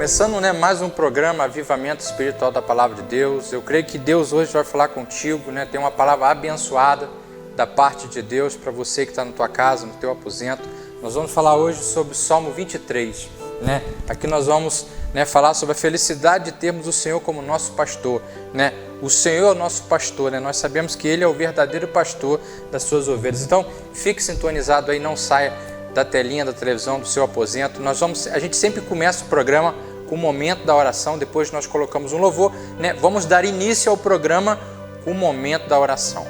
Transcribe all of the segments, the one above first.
Começando, mais um programa Avivamento Espiritual da Palavra de Deus. Eu creio que Deus hoje vai falar contigo, Tem uma palavra abençoada da parte de Deus para você que está na tua casa, no teu aposento. Nós vamos falar hoje sobre o Salmo 23, Aqui nós vamos, falar sobre a felicidade de termos o Senhor como nosso pastor, O Senhor é o nosso pastor, Nós sabemos que Ele é o verdadeiro pastor das suas ovelhas. Então, fique sintonizado aí, não saia da telinha da televisão, do seu aposento. A gente sempre começa o programa com o momento da oração, depois nós colocamos um louvor, Vamos dar início ao programa com o momento da oração.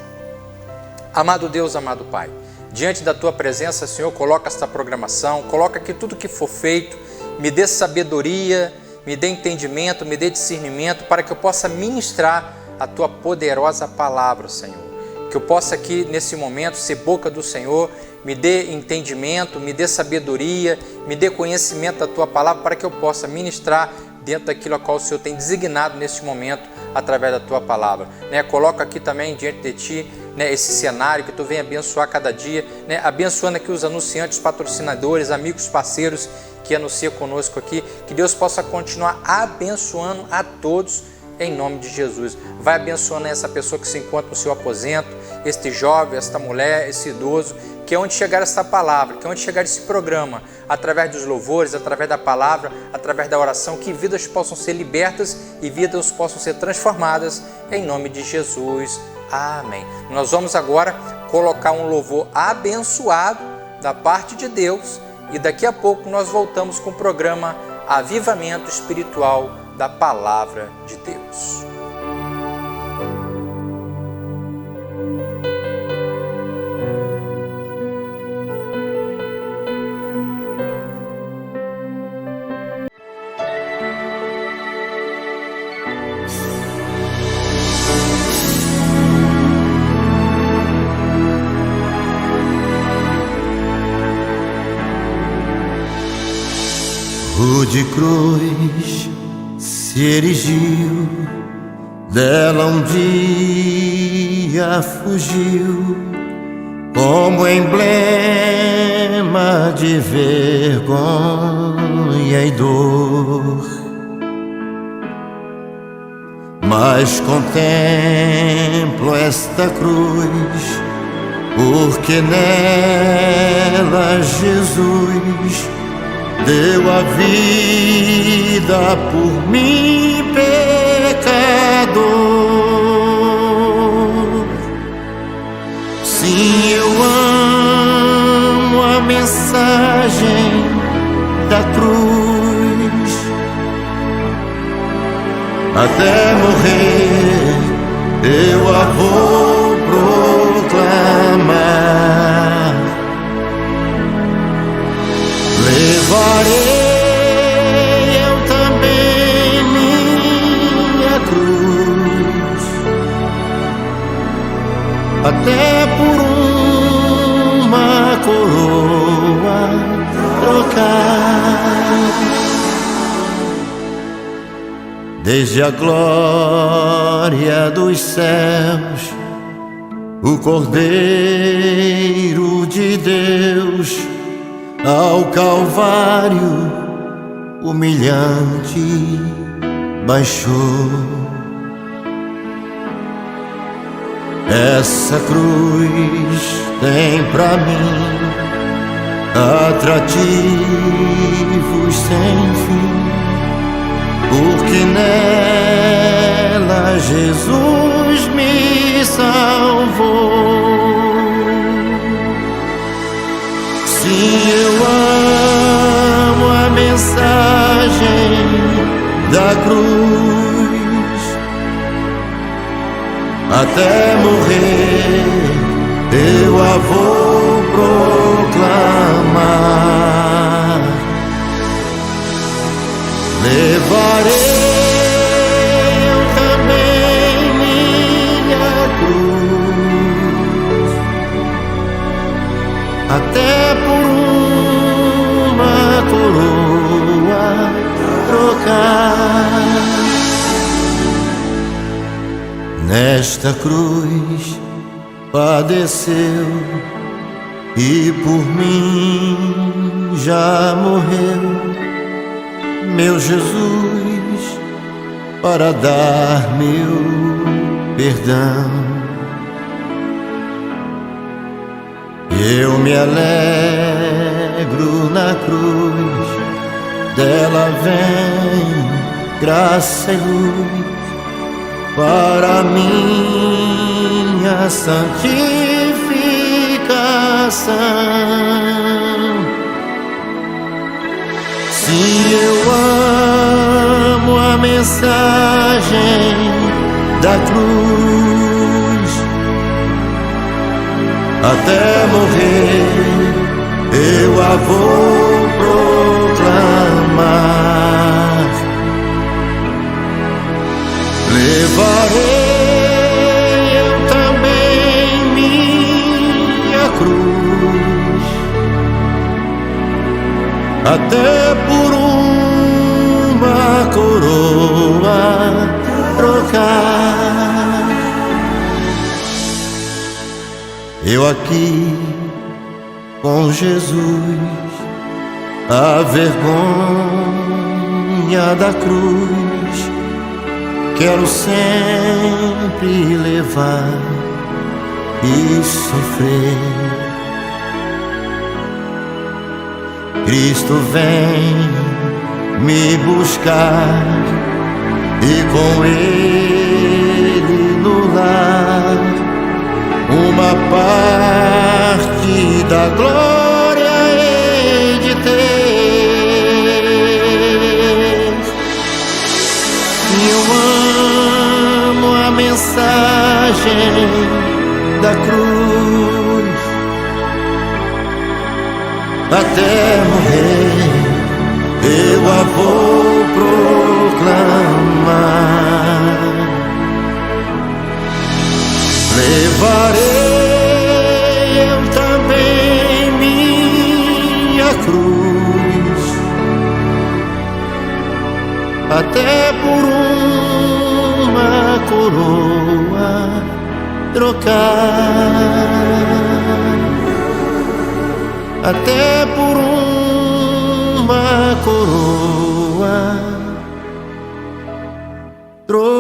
Amado Deus, amado Pai, diante da Tua presença, Senhor, coloca esta programação, coloca aqui tudo que for feito, me dê sabedoria, me dê entendimento, me dê discernimento, para que eu possa ministrar a Tua poderosa palavra, Senhor. Que eu possa aqui, nesse momento, ser boca do Senhor, me dê entendimento, me dê sabedoria, me dê conhecimento da Tua palavra, para que eu possa ministrar dentro daquilo a qual o Senhor tem designado neste momento, através da Tua palavra. Coloca aqui também diante de Ti, esse cenário, que Tu venha abençoar cada dia, abençoando aqui os anunciantes, patrocinadores, amigos, parceiros que anunciam conosco aqui, que Deus possa continuar abençoando a todos, em nome de Jesus. Vai abençoando essa pessoa que se encontra no seu aposento, este jovem, esta mulher, esse idoso, que é onde chegar essa palavra, que é onde chegar esse programa, através dos louvores, através da palavra, através da oração, que vidas possam ser libertas e vidas possam ser transformadas, em nome de Jesus. Amém. Nós vamos agora colocar um louvor abençoado da parte de Deus e daqui a pouco nós voltamos com o programa Avivamento Espiritual da Palavra de Deus. De cruz se erigiu, dela um dia fugiu, como emblema de vergonha e dor. Mas contemplo esta cruz, porque nela Jesus deu a vida por mim, pecador. Sim, eu amo a mensagem da cruz. Até morrer eu a vou proclamar. Levarei eu também minha cruz, até por uma coroa trocar. Desde a glória dos céus, o Cordeiro de Deus ao Calvário humilhante baixou. Essa cruz tem pra mim atrativos sem fim, porque nela Jesus me salvou. Sim, eu amo a mensagem da cruz. Até morrer eu a vou proclamar. Levarei eu também minha cruz, até por uma coroa trocar. Nesta cruz padeceu e por mim já morreu. meu Jesus, para dar meu perdão. Eu me alegro na cruz, dela vem graça e luz para minha santificação. Se eu amo a mensagem da cruz, até morrer eu a vou proclamar. Levarei eu também minha cruz, até por uma coroa trocar. Eu aqui com Jesus, a vergonha da cruz quero sempre levar e sofrer. Cristo vem me buscar e com Ele no lar uma parte da glória hei de ter. Eu amo a mensagem da cruz, até morrer eu a vou proclamar. Levarei eu também minha cruz, até por uma coroa trocar, até por uma coroa trocar.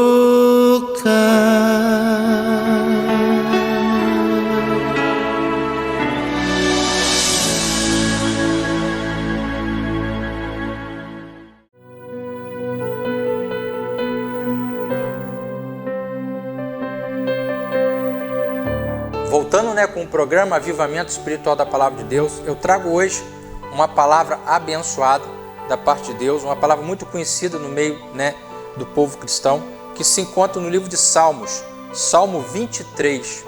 Voltando, com o programa Avivamento Espiritual da Palavra de Deus, eu trago hoje uma palavra abençoada da parte de Deus, uma palavra muito conhecida no meio do povo cristão, que se encontra no livro de Salmos, Salmo 23.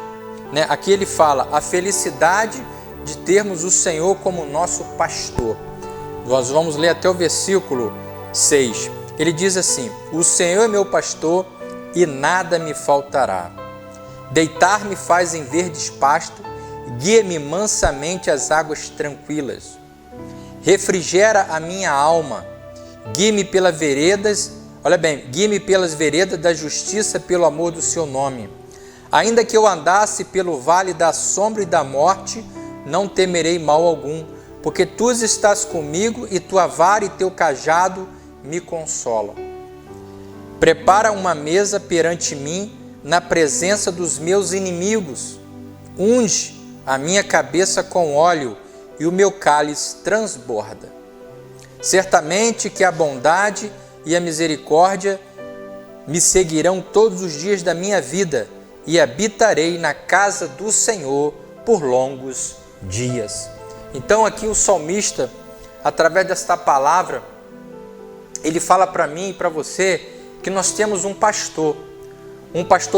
Aqui ele fala a felicidade de termos o Senhor como nosso pastor. Nós vamos ler até o versículo 6. Ele diz assim: o Senhor é meu pastor e nada me faltará. Deitar-me faz em verdes pastos, guia-me mansamente às águas tranquilas. Refrigera a minha alma, guie-me pelas veredas, guie-me pelas veredas da justiça pelo amor do seu nome. Ainda que eu andasse pelo vale da sombra e da morte, não temerei mal algum, porque tu estás comigo e tua vara e teu cajado me consolam. Prepara uma mesa perante mim, na presença dos meus inimigos. Unge a minha cabeça com óleo e o meu cálice transborda. Certamente que a bondade e a misericórdia me seguirão todos os dias da minha vida e habitarei na casa do Senhor por longos dias. Então aqui o salmista, através desta palavra, ele fala para mim e para você que nós temos um pastor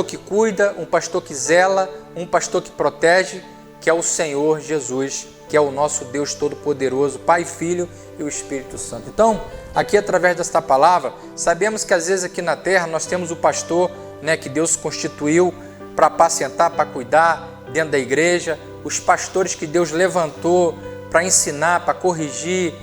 que cuida, um pastor que zela, um pastor que protege, que é o Senhor Jesus, que é o nosso Deus Todo-Poderoso, Pai, Filho e o Espírito Santo. Então, aqui através desta palavra, sabemos que às vezes aqui na terra nós temos o pastor, que Deus constituiu para apacentar, para cuidar dentro da igreja, os pastores que Deus levantou para ensinar, para corrigir,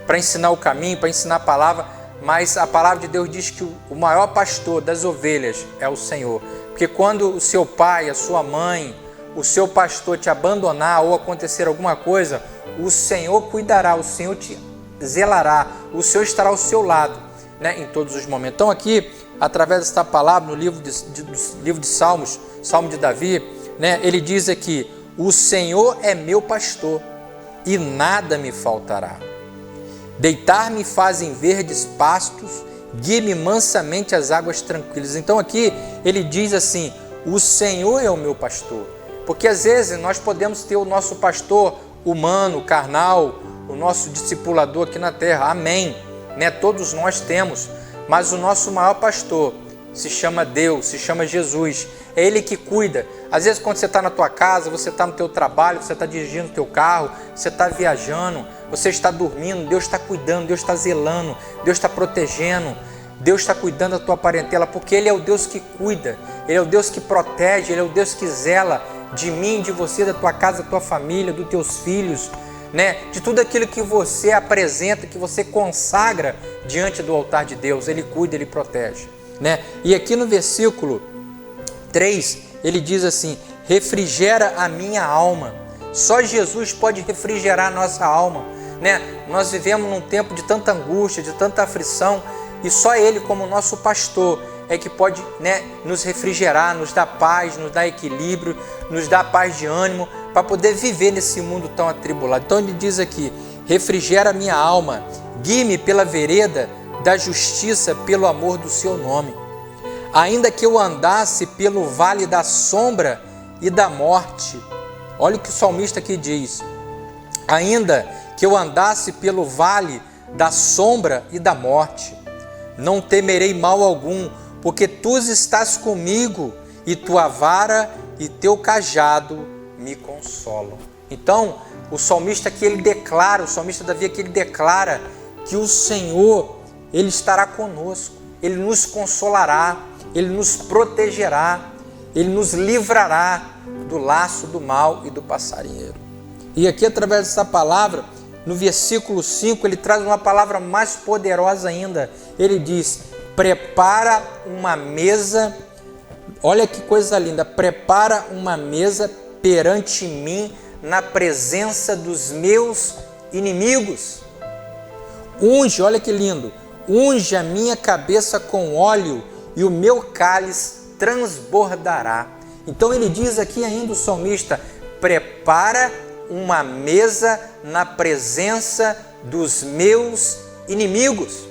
para ensinar o caminho, para ensinar a palavra. Mas a palavra de Deus diz que o maior pastor das ovelhas é o Senhor. Porque quando o seu pai, a sua mãe, o seu pastor te abandonar ou acontecer alguma coisa, o Senhor cuidará, o Senhor te zelará, o Senhor estará ao seu lado, né, em todos os momentos. Então aqui, através desta palavra, no livro de Salmos, Salmo de Davi, né, ele diz aqui: o Senhor é meu pastor e nada me faltará. Deitar-me fazem verdes pastos, guie-me mansamente às águas tranquilas. Então aqui ele diz assim: o Senhor é o meu pastor. Porque às vezes nós podemos ter o nosso pastor humano, carnal, o nosso discipulador aqui na terra, amém, né? Todos nós temos, mas o nosso maior pastor se chama Deus, se chama Jesus, é Ele que cuida. Às vezes quando você está na tua casa, você está no teu trabalho, você está dirigindo o teu carro, você está viajando, você está dormindo, Deus está cuidando, Deus está zelando, Deus está protegendo, Deus está cuidando da tua parentela, porque Ele é o Deus que cuida, Ele é o Deus que protege, Ele é o Deus que zela de mim, de você, da tua casa, da tua família, dos teus filhos, né? De tudo aquilo que você apresenta, que você consagra diante do altar de Deus. Ele cuida, Ele protege, né? E aqui no versículo 3, ele diz assim: refrigera a minha alma. Só Jesus pode refrigerar a nossa alma, né? Nós vivemos num tempo de tanta angústia, de tanta aflição, e só Ele, como nosso pastor, é que pode, né, nos refrigerar, nos dar paz, nos dar equilíbrio, nos dar paz de ânimo, para poder viver nesse mundo tão atribulado. Então ele diz aqui: refrigera a minha alma, guie-me pela vereda da justiça, pelo amor do seu nome. Ainda que eu andasse pelo vale da sombra e da morte, olha o que o salmista aqui diz: ainda que eu andasse pelo vale da sombra e da morte, não temerei mal algum, porque tu estás comigo, e tua vara e teu cajado me consolam. Então, o salmista aqui, ele declara, o salmista Davi aqui, ele declara que o Senhor, Ele estará conosco, Ele nos consolará, Ele nos protegerá, Ele nos livrará do laço do mal e do passarinheiro. E aqui, através dessa palavra, no versículo 5, ele traz uma palavra mais poderosa ainda. Ele diz: prepara uma mesa, olha que coisa linda, prepara uma mesa perante mim na presença dos meus inimigos. Unge, olha que lindo, unge a minha cabeça com óleo e o meu cálice transbordará. Então ele diz aqui ainda, o salmista: prepara uma mesa na presença dos meus inimigos.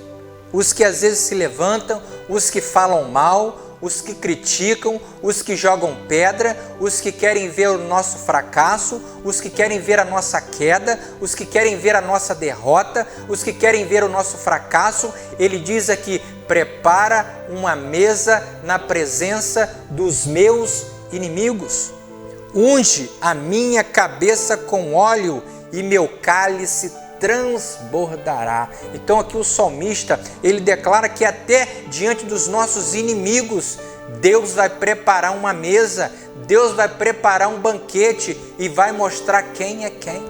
Os que às vezes se levantam, os que falam mal, os que criticam, os que jogam pedra, os que querem ver o nosso fracasso, os que querem ver a nossa queda, os que querem ver a nossa derrota, os que querem ver o nosso fracasso. Ele diz aqui: prepara uma mesa na presença dos meus inimigos. Unge a minha cabeça com óleo e meu cálice transbordará. Então aqui o salmista, ele declara que até diante dos nossos inimigos, Deus vai preparar uma mesa, Deus vai preparar um banquete e vai mostrar quem é quem.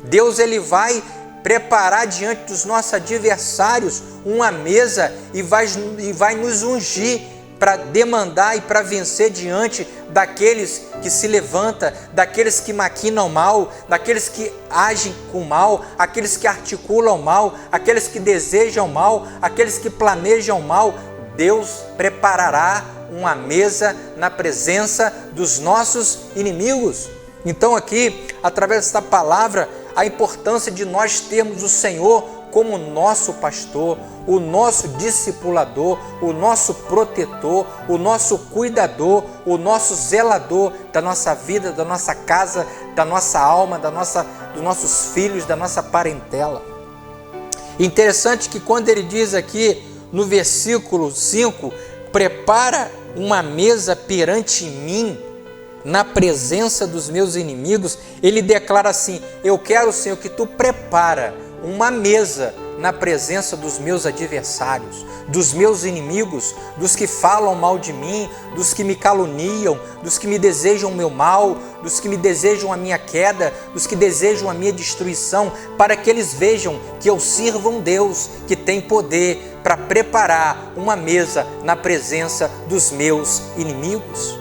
Deus, ele vai preparar diante dos nossos adversários uma mesa e vai nos ungir para demandar e para vencer diante daqueles que se levantam, daqueles que maquinam mal, daqueles que agem com mal, aqueles que articulam mal, aqueles que desejam mal, aqueles que planejam mal. Deus preparará uma mesa na presença dos nossos inimigos. Então aqui, através desta palavra, a importância de nós termos o Senhor como nosso pastor, o nosso discipulador, o nosso protetor, o nosso cuidador, o nosso zelador da nossa vida, da nossa casa, da nossa alma, dos nossos filhos, da nossa parentela. Interessante que quando ele diz aqui no versículo 5, prepara uma mesa perante mim, na presença dos meus inimigos, ele declara assim: eu quero, Senhor, que tu prepara uma mesa na presença dos meus adversários, dos meus inimigos, dos que falam mal de mim, dos que me caluniam, dos que me desejam o meu mal, dos que me desejam a minha queda, dos que desejam a minha destruição, para que eles vejam que eu sirvo um Deus que tem poder para preparar uma mesa na presença dos meus inimigos.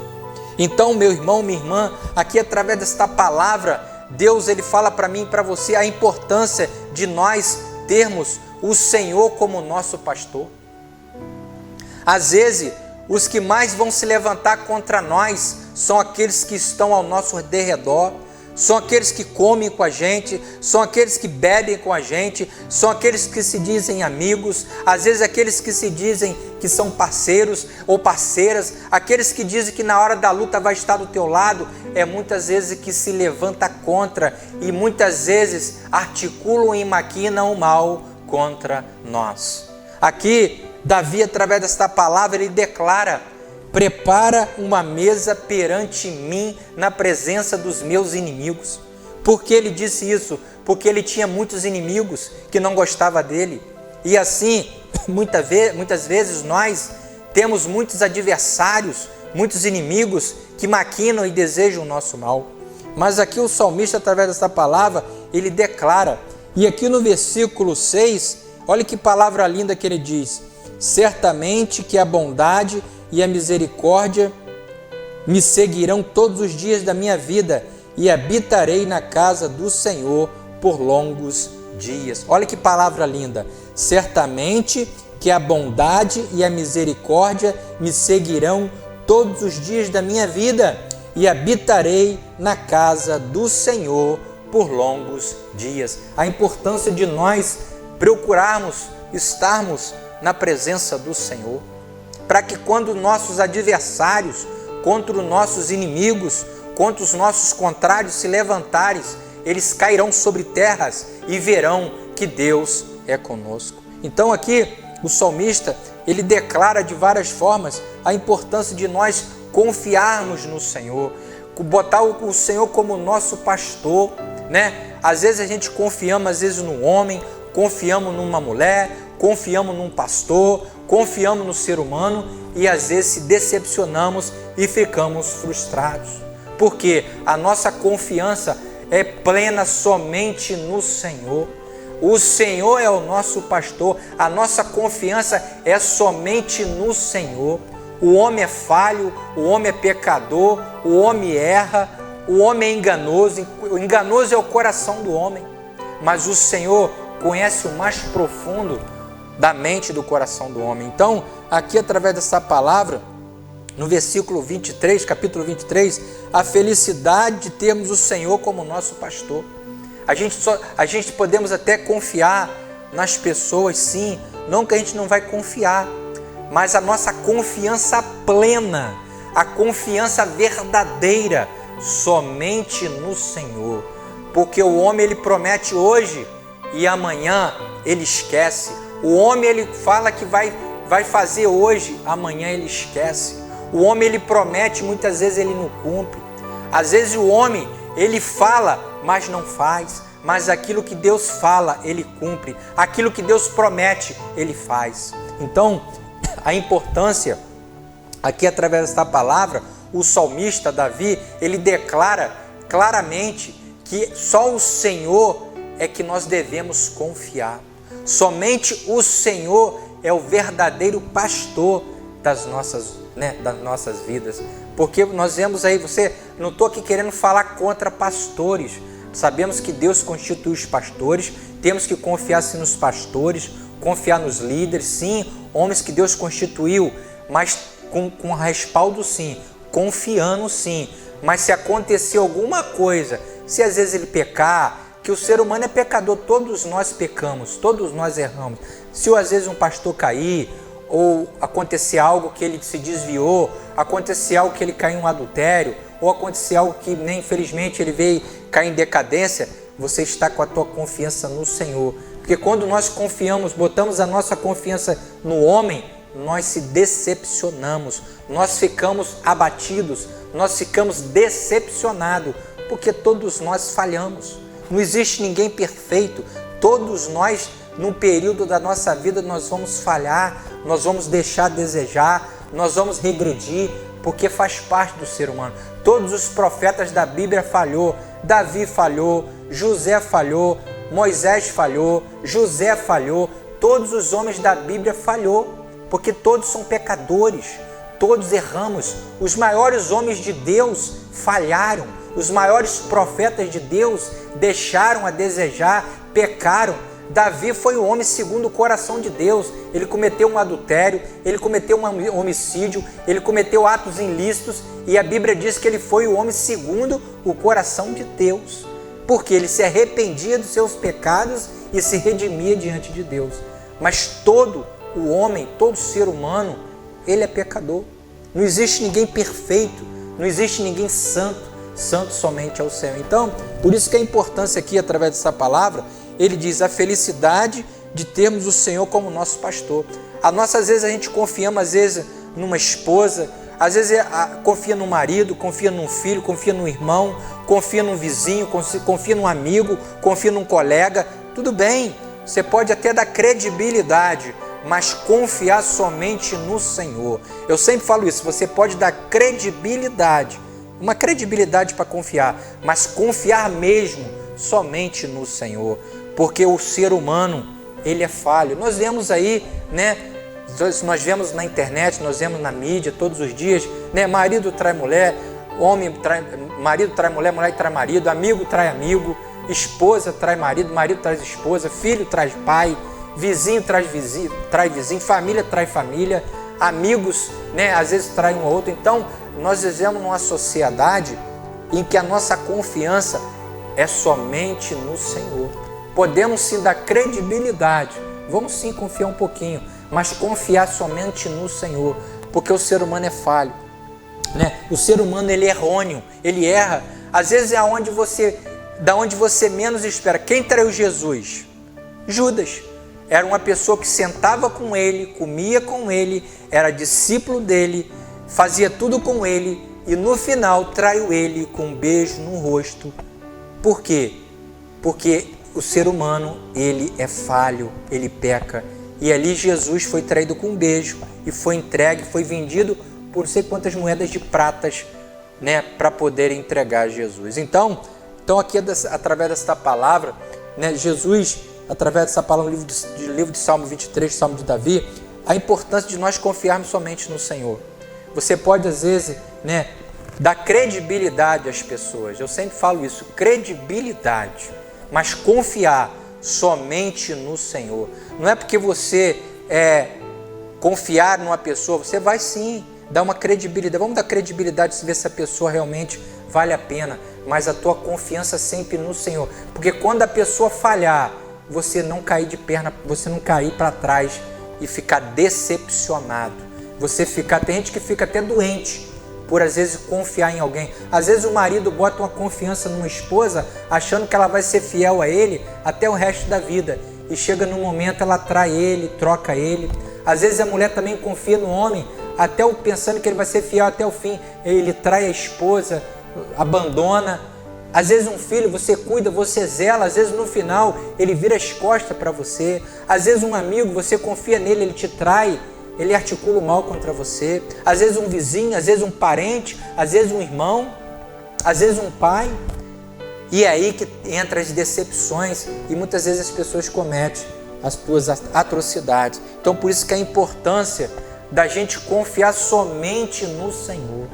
Então, meu irmão, minha irmã, aqui através desta palavra, Deus, ele fala para mim e para você a importância de nós termos o Senhor como nosso pastor. Às vezes, os que mais vão se levantar contra nós são aqueles que estão ao nosso derredor, são aqueles que comem com a gente, são aqueles que bebem com a gente, são aqueles que se dizem amigos, às vezes aqueles que se dizem que são parceiros ou parceiras, aqueles que dizem que na hora da luta vai estar do teu lado, muitas vezes que se levanta contra e muitas vezes articulam e maquinam o mal contra nós. Aqui, Davi, através desta palavra, ele declara: prepara uma mesa perante mim na presença dos meus inimigos. Por que ele disse isso? Porque ele tinha muitos inimigos que não gostavam dele. E assim, muitas vezes nós temos muitos adversários, muitos inimigos que maquinam e desejam o nosso mal. Mas aqui o salmista, através dessa palavra, ele declara. E aqui no versículo 6, olha que palavra linda que ele diz: certamente que a bondade e a misericórdia me seguirão todos os dias da minha vida e habitarei na casa do Senhor por longos dias. Olha que palavra linda. Certamente que a bondade e a misericórdia me seguirão todos os dias da minha vida e habitarei na casa do Senhor por longos dias. A importância de nós procurarmos estarmos na presença do Senhor, para que quando nossos adversários, contra os nossos inimigos, contra os nossos contrários se levantarem, eles cairão sobre terras e verão que Deus é conosco. Então aqui o salmista, ele declara de várias formas a importância de nós confiarmos no Senhor, botar o Senhor como nosso pastor, né? Às vezes a gente confiamos, às vezes no homem, confiamos numa mulher, confiamos num pastor, confiamos no ser humano e às vezes se decepcionamos e ficamos frustrados. Porque a nossa confiança é plena somente no Senhor. O Senhor é o nosso pastor, a nossa confiança é somente no Senhor. O homem é falho, o homem é pecador, o homem erra, o homem é enganoso. O enganoso é o coração do homem, mas o Senhor conhece o mais profundo da mente e do coração do homem. Então, aqui através dessa palavra, no versículo 23, capítulo 23, a felicidade de termos o Senhor como nosso pastor. A gente podemos até confiar nas pessoas, sim, não que a gente não vai confiar, mas a nossa confiança plena, a confiança verdadeira, somente no Senhor. Porque o homem, ele promete hoje e amanhã ele esquece. O homem, ele fala que vai fazer hoje, amanhã ele esquece. O homem, ele promete, muitas vezes ele não cumpre. Às vezes o homem, ele fala, mas não faz. Mas aquilo que Deus fala, ele cumpre. Aquilo que Deus promete, ele faz. Então, a importância, aqui através desta palavra, o salmista Davi, ele declara claramente que só o Senhor é que nós devemos confiar. Somente o Senhor é o verdadeiro pastor das nossas vidas. Porque nós vemos aí, não estou aqui querendo falar contra pastores. Sabemos que Deus constitui os pastores, temos que confiar sim nos pastores, confiar nos líderes, sim, homens que Deus constituiu, mas com respaldo sim, confiando sim. Mas se acontecer alguma coisa, se às vezes ele pecar, que o ser humano é pecador, todos nós pecamos, todos nós erramos. Se às vezes um pastor cair, ou acontecer algo que ele se desviou, acontecer algo que ele caiu em um adultério, ou acontecer algo que, nem infelizmente, ele veio cair em decadência, você está com a tua confiança no Senhor. Porque quando nós confiamos, botamos a nossa confiança no homem, nós se decepcionamos, nós ficamos abatidos, nós ficamos decepcionados, porque todos nós falhamos. Não existe ninguém perfeito, todos nós, num período da nossa vida, nós vamos falhar, nós vamos deixar a desejar, nós vamos regredir, porque faz parte do ser humano. Todos os profetas da Bíblia falhou, Davi falhou, José falhou, Moisés falhou, José falhou, todos os homens da Bíblia falhou, porque todos são pecadores, todos erramos. Os maiores homens de Deus falharam, os maiores profetas de Deus deixaram a desejar, pecaram. Davi foi o homem segundo o coração de Deus. Ele cometeu um adultério, ele cometeu um homicídio, ele cometeu atos ilícitos e a Bíblia diz que ele foi o homem segundo o coração de Deus, porque ele se arrependia dos seus pecados e se redimia diante de Deus. Mas todo o homem, todo ser humano, ele é pecador. Não existe ninguém perfeito, não existe ninguém santo, santo somente ao Senhor. Então, por isso que a importância aqui, através dessa palavra, ele diz a felicidade de termos o Senhor como nosso pastor. Às vezes a gente confiamos, às vezes, numa esposa, às vezes confia no marido, confia num filho, confia no irmão, confia num vizinho, confia num amigo, confia num colega. Tudo bem, você pode até dar credibilidade, mas confiar somente no Senhor. Eu sempre falo isso, você pode dar credibilidade, uma credibilidade para confiar, mas confiar mesmo somente no Senhor, porque o ser humano, ele é falho. Nós vemos aí, né? Nós vemos na internet, nós vemos na mídia todos os dias, né? Marido trai mulher, marido trai mulher, mulher trai marido, amigo trai amigo, esposa trai marido, marido trai esposa, filho trai pai, vizinho trai vizinho, família trai família, amigos, né? Às vezes traem um ao outro. Então, nós vivemos numa sociedade em que a nossa confiança é somente no Senhor. Podemos sim dar credibilidade, vamos sim confiar um pouquinho, mas confiar somente no Senhor, porque o ser humano é falho, né? O ser humano, ele é errôneo, ele erra. Às vezes é da onde você menos espera. Quem traiu Jesus? Judas. Era uma pessoa que sentava com ele, comia com ele, era discípulo dele, fazia tudo com ele e no final traiu ele com um beijo no rosto. Por quê? Porque o ser humano, ele é falho, ele peca. E ali Jesus foi traído com um beijo e foi entregue, foi vendido por não sei quantas moedas de pratas, né, para poder entregar Jesus. Então aqui através dessa palavra, né, Jesus, através dessa palavra, livro de Salmo 23, Salmo de Davi, a importância de nós confiarmos somente no Senhor. Você pode, às vezes, né, dar credibilidade às pessoas. Eu sempre falo isso, credibilidade, mas confiar somente no Senhor. Não é porque você confiar numa pessoa, você vai sim dar uma credibilidade. Vamos dar credibilidade se ver se a pessoa realmente vale a pena, mas a tua confiança sempre no Senhor. Porque quando a pessoa falhar, você não cair de perna, você não cair para trás e ficar decepcionado. Tem gente que fica até doente por às vezes confiar em alguém. Às vezes o marido bota uma confiança numa esposa achando que ela vai ser fiel a ele até o resto da vida. E chega num momento ela trai ele, troca ele. Às vezes a mulher também confia no homem, pensando que ele vai ser fiel até o fim. Ele trai a esposa, abandona. Às vezes um filho, você cuida, você zela, às vezes no final ele vira as costas para você. Às vezes um amigo, você confia nele, ele te trai, ele articula o mal contra você. Às vezes um vizinho, às vezes um parente, às vezes um irmão, às vezes um pai. E é aí que entra as decepções e muitas vezes as pessoas cometem as suas atrocidades. Então por isso que a importância da gente confiar somente no Senhor.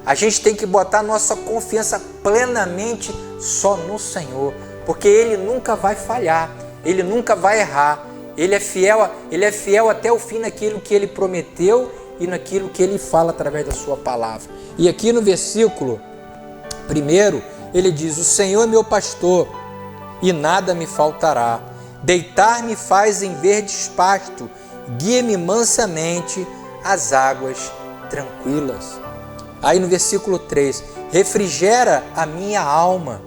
A gente tem que botar nossa confiança plenamente só no Senhor, porque Ele nunca vai falhar, Ele nunca vai errar. Ele é fiel até o fim naquilo que Ele prometeu e naquilo que Ele fala através da sua palavra. E aqui no versículo 1, ele diz: o Senhor é meu pastor e nada me faltará. Deitar-me faz em verdes pasto, guia-me mansamente às águas tranquilas. Aí no versículo 3, refrigera a minha alma,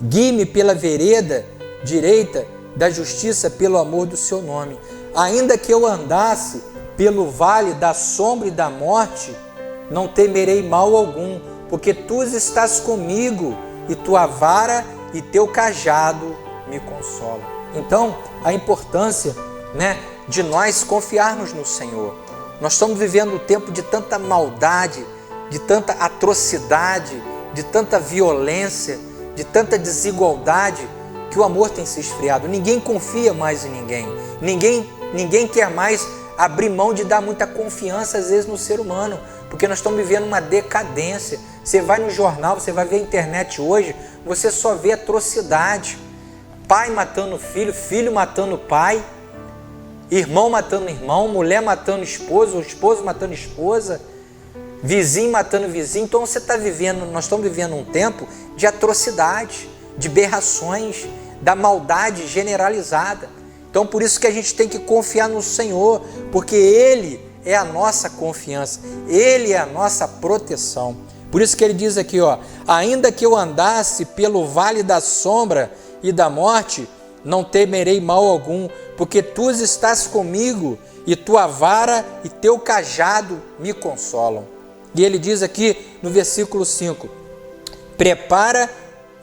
guie-me pela vereda direita da justiça pelo amor do seu nome. Ainda que eu andasse pelo vale da sombra e da morte, não temerei mal algum, porque tu estás comigo e tua vara e teu cajado me consolam. Então, a importância, né, de nós confiarmos no Senhor. Nós estamos vivendo um tempo de tanta maldade, de tanta atrocidade, de tanta violência, de tanta desigualdade, que o amor tem se esfriado. Ninguém confia mais em ninguém. Ninguém quer mais abrir mão de dar muita confiança, às vezes, no ser humano, porque nós estamos vivendo uma decadência. Você vai no jornal, você vai ver a internet hoje, você só vê atrocidade. pai matando filho, filho matando pai, irmão matando irmão, mulher matando esposo, esposo matando esposa, vizinho matando vizinho. Então nós estamos vivendo um tempo de atrocidade, de berrações, da maldade generalizada. Então por isso que a gente tem que confiar no Senhor, porque Ele é a nossa confiança, Ele é a nossa proteção. Por isso que ele diz aqui, ainda que eu andasse pelo vale da sombra e da morte, não temerei mal algum, porque tu estás comigo, e tua vara e teu cajado me consolam. E ele diz aqui no versículo 5, prepara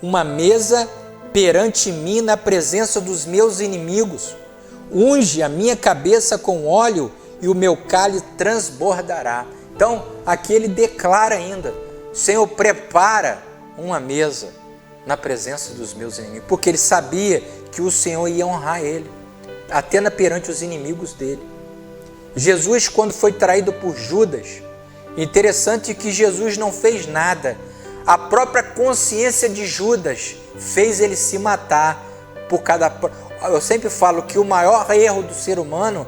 uma mesa perante mim na presença dos meus inimigos, unge a minha cabeça com óleo e o meu cálice transbordará. Então aqui ele declara ainda, Senhor, prepara uma mesa na presença dos meus inimigos, porque ele sabia que o Senhor ia honrar ele, até perante os inimigos dele. Jesus, quando foi traído por Judas, interessante que Jesus não fez nada, a própria consciência de Judas fez ele se matar por cada... Eu sempre falo que o maior erro do ser humano,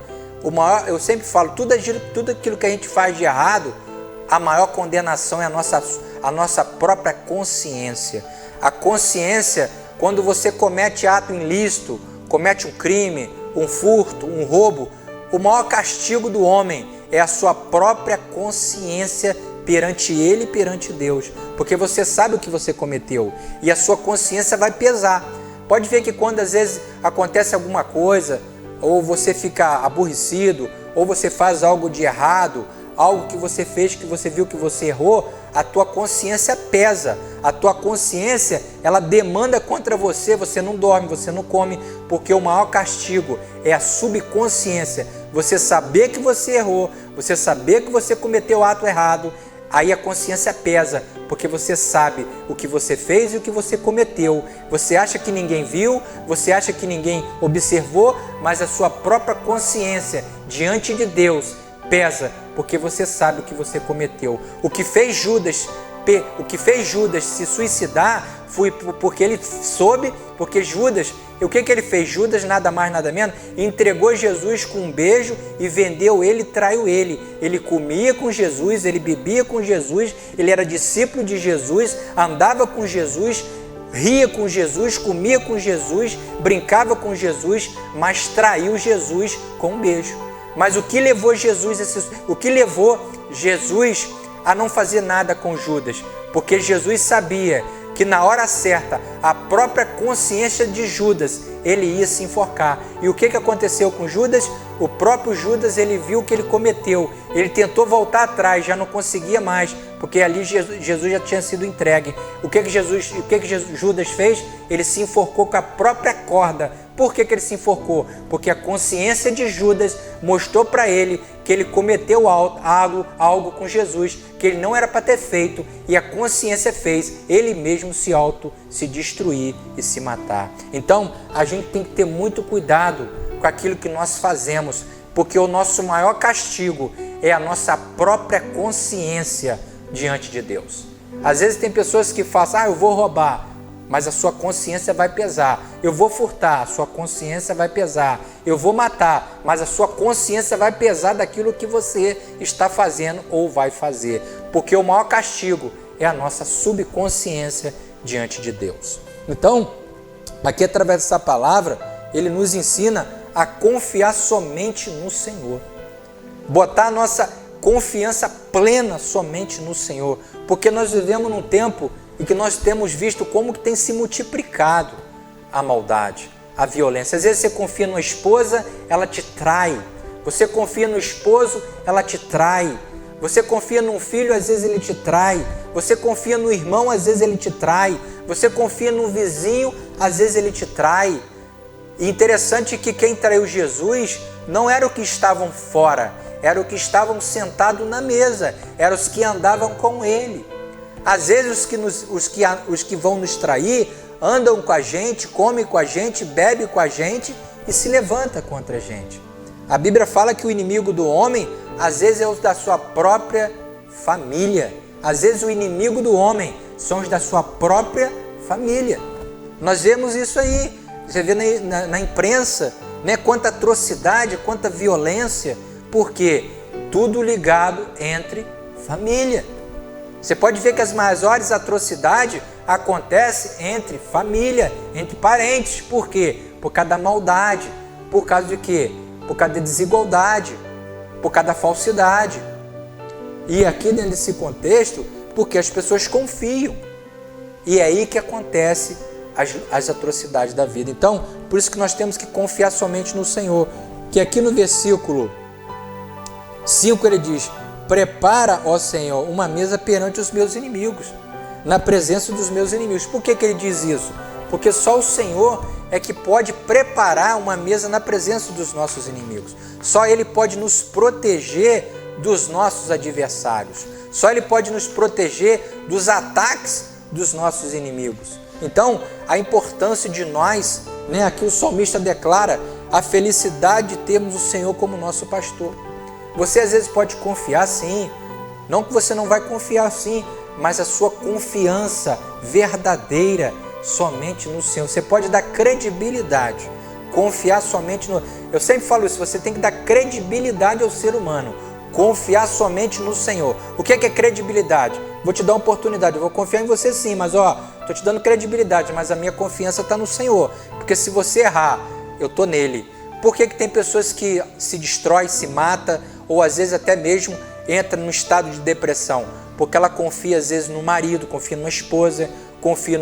eu sempre falo, tudo aquilo que a gente faz de errado, a maior condenação é a nossa própria consciência. A consciência, quando você comete ato ilícito, comete um crime, um furto, um roubo, o maior castigo do homem é a sua própria consciência perante ele e perante Deus, porque você sabe o que você cometeu e a sua consciência vai pesar. Pode ver que quando às vezes acontece alguma coisa, ou você fica aborrecido, ou você faz algo de errado, algo que você fez, que você viu que você errou, a tua consciência pesa, a tua consciência, ela demanda contra você, você não dorme, você não come, porque o maior castigo é a subconsciência, você saber que você errou, você saber que você cometeu ato errado, aí a consciência pesa, porque você sabe o que você fez e o que você cometeu. Você acha que ninguém viu, você acha que ninguém observou, mas a sua própria consciência diante de Deus pesa, porque você sabe o que você cometeu. O que fez Judas se suicidar foi porque ele soube, porque Judas, o que ele fez? Judas nada mais nada menos, entregou Jesus com um beijo e vendeu ele, traiu ele. Ele comia com Jesus, ele bebia com Jesus, ele era discípulo de Jesus, andava com Jesus, ria com Jesus, comia com Jesus, brincava com Jesus, mas traiu Jesus com um beijo. Mas o que levou Jesus a não fazer nada com Judas? Porque Jesus sabia que na hora certa, a própria consciência de Judas, ele ia se enforcar. E o que aconteceu com Judas? O próprio Judas, ele viu o que ele cometeu. Ele tentou voltar atrás, já não conseguia mais, porque ali Jesus já tinha sido entregue. O que Judas fez? Ele se enforcou com a própria corda. Por que ele se enforcou? Porque a consciência de Judas mostrou para ele que ele cometeu algo com Jesus, que ele não era para ter feito, e a consciência fez ele mesmo se destruir e se matar. Então, a gente tem que ter muito cuidado com aquilo que nós fazemos, porque o nosso maior castigo é a nossa própria consciência diante de Deus. Às vezes tem pessoas que falam, eu vou roubar, mas a sua consciência vai pesar. Eu vou furtar, a sua consciência vai pesar. Eu vou matar, mas a sua consciência vai pesar daquilo que você está fazendo ou vai fazer. Porque o maior castigo é a nossa subconsciência diante de Deus. Então, aqui através dessa palavra, ele nos ensina a confiar somente no Senhor. Botar a nossa confiança plena somente no Senhor. Porque nós vivemos num tempo e que nós temos visto como que tem se multiplicado a maldade, a violência. Às vezes você confia numa esposa, ela te trai. Você confia no esposo, ela te trai. Você confia num filho, às vezes ele te trai. Você confia no irmão, às vezes ele te trai. Você confia no vizinho, às vezes ele te trai. E interessante que quem traiu Jesus não era o que estavam fora, era o que estavam sentados na mesa, eram os que andavam com ele. Às vezes os que vão nos trair andam com a gente, comem com a gente, bebem com a gente e se levanta contra a gente. A Bíblia fala que o inimigo do homem, às vezes é os da sua própria família. Às vezes o inimigo do homem são os da sua própria família. Nós vemos isso aí. você vê na imprensa, né, quanta atrocidade, quanta violência. Por quê? Tudo ligado entre família. Você pode ver que as maiores atrocidades acontecem entre família, entre parentes. Por quê? Por causa da maldade. Por causa de quê? Por causa da desigualdade. Por causa da falsidade. E aqui dentro desse contexto, porque as pessoas confiam. E é aí que acontece as atrocidades da vida. Então, por isso que nós temos que confiar somente no Senhor. Que aqui no versículo 5 ele diz: prepara, ó Senhor, uma mesa perante os meus inimigos, na presença dos meus inimigos. Por que ele diz isso? Porque só o Senhor é que pode preparar uma mesa na presença dos nossos inimigos. Só Ele pode nos proteger dos nossos adversários. Só Ele pode nos proteger dos ataques dos nossos inimigos. Então, a importância de nós, né, aqui o salmista declara a felicidade de termos o Senhor como nosso pastor. Você às vezes pode confiar sim, não que você não vai confiar sim, mas a sua confiança verdadeira somente no Senhor. Você pode dar credibilidade, confiar somente no... Eu sempre falo isso, você tem que dar credibilidade ao ser humano, confiar somente no Senhor. O que é credibilidade? Vou te dar uma oportunidade, eu vou confiar em você sim, mas estou te dando credibilidade, mas a minha confiança está no Senhor, porque se você errar, eu estou nele. Por que tem pessoas que se destroem, se matam, ou às vezes até mesmo entra num estado de depressão? Porque ela confia às vezes no marido, confia numa esposa, confia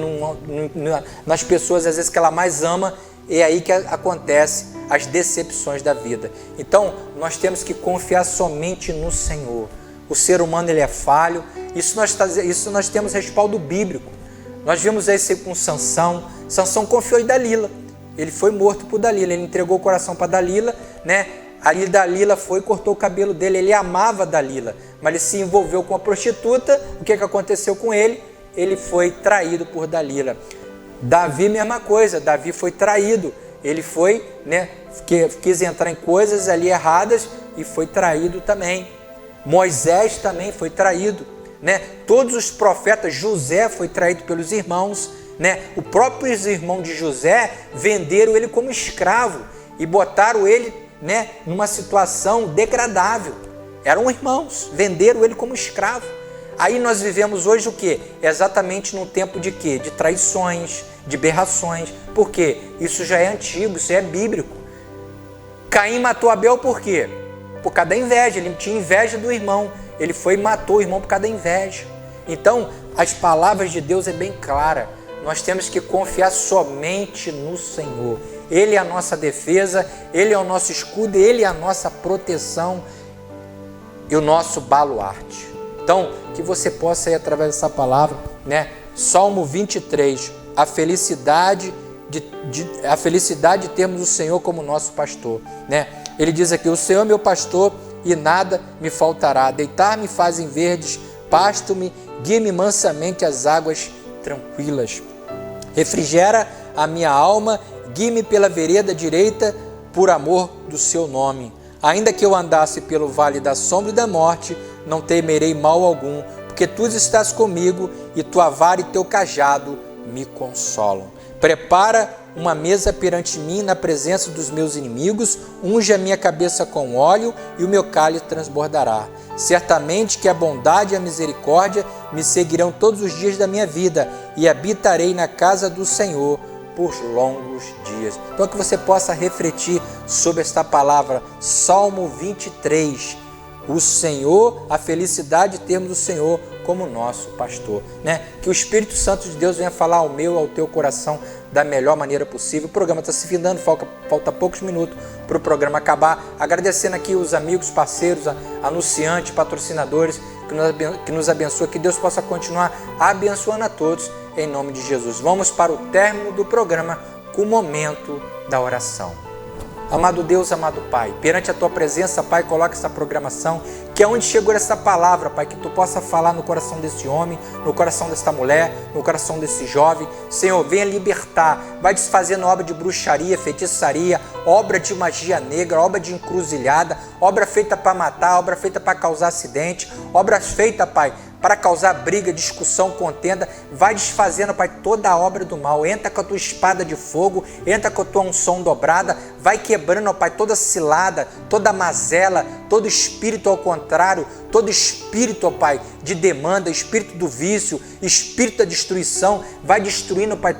nas pessoas às vezes que ela mais ama, e é aí que acontece as decepções da vida. Então, nós temos que confiar somente no Senhor. O ser humano ele é falho, isso nós temos respaldo bíblico. Nós vimos isso com Sansão. Sansão confiou em Dalila. Ele foi morto por Dalila, ele entregou o coração para Dalila, né? Aí Dalila foi e cortou o cabelo dele, ele amava Dalila, mas ele se envolveu com a prostituta. O que aconteceu com ele? Ele foi traído por Dalila. Davi, mesma coisa, Davi foi traído, ele foi, né, quis entrar em coisas ali erradas e foi traído também. Moisés também foi traído, né? Todos os profetas, José foi traído pelos irmãos, né? O próprio irmão de José venderam ele como escravo e botaram ele, né, numa situação degradável. Eram irmãos, venderam ele como escravo. Aí nós vivemos hoje o quê? Exatamente num tempo de quê? De traições, de berrações. Por quê? Isso já é antigo, isso é bíblico. Caim matou Abel por quê? Por causa da inveja, ele tinha inveja do irmão. Ele foi e matou o irmão por causa da inveja. Então, as palavras de Deus é bem clara. Nós temos que confiar somente no Senhor. Ele é a nossa defesa, Ele é o nosso escudo, Ele é a nossa proteção e o nosso baluarte. Então, que você possa ir através dessa palavra, né? Salmo 23, a felicidade de termos o Senhor como nosso pastor, né? Ele diz aqui: o Senhor é meu pastor e nada me faltará. Deitar-me fazem verdes, pasto-me, guia-me mansamente às águas tranquilas. Refrigera a minha alma, guie-me pela vereda direita, por amor do seu nome. Ainda que eu andasse pelo vale da sombra e da morte, não temerei mal algum, porque tu estás comigo e tua vara e teu cajado me consolam. Prepara uma mesa perante mim na presença dos meus inimigos, unge a minha cabeça com óleo e o meu cálice transbordará. Certamente que a bondade e a misericórdia me seguirão todos os dias da minha vida e habitarei na casa do Senhor por longos dias. Então que você possa refletir sobre esta palavra, Salmo 23. O Senhor, a felicidade de termos o Senhor como nosso pastor, né? Que o Espírito Santo de Deus venha falar ao meu, ao teu coração da melhor maneira possível. O programa está se findando, falta poucos minutos para o programa acabar. Agradecendo aqui os amigos, parceiros, anunciantes, patrocinadores que nos abençoam, que Deus possa continuar abençoando a todos em nome de Jesus. Vamos para o término do programa com o momento da oração. Amado Deus, amado Pai, perante a Tua presença, Pai, coloca essa programação, que é onde chegou essa palavra, Pai, que Tu possa falar no coração desse homem, no coração desta mulher, no coração desse jovem. Senhor, venha libertar, vai desfazendo obra de bruxaria, feitiçaria, obra de magia negra, obra de encruzilhada, obra feita para matar, obra feita para causar acidente, obra feita, Pai, para causar briga, discussão, contenda. Vai desfazendo, Pai, toda a obra do mal. Entra com a tua espada de fogo, entra com a tua unção dobrada, vai quebrando, ó Pai, toda cilada, toda mazela, todo espírito ao contrário, todo espírito, ó Pai, de demanda, espírito do vício, espírito da destruição, vai destruindo, Pai,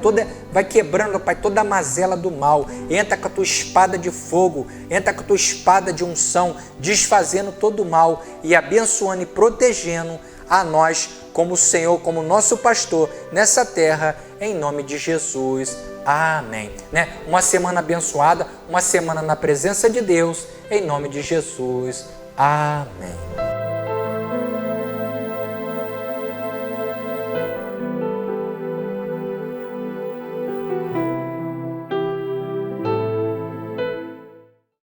vai quebrando, ó Pai, toda a mazela do mal. Entra com a tua espada de fogo, entra com a tua espada de unção, desfazendo todo o mal e abençoando e protegendo a nós como o Senhor, como nosso pastor nessa terra, em nome de Jesus. Amém. Uma semana abençoada, uma semana na presença de Deus, em nome de Jesus. Amém.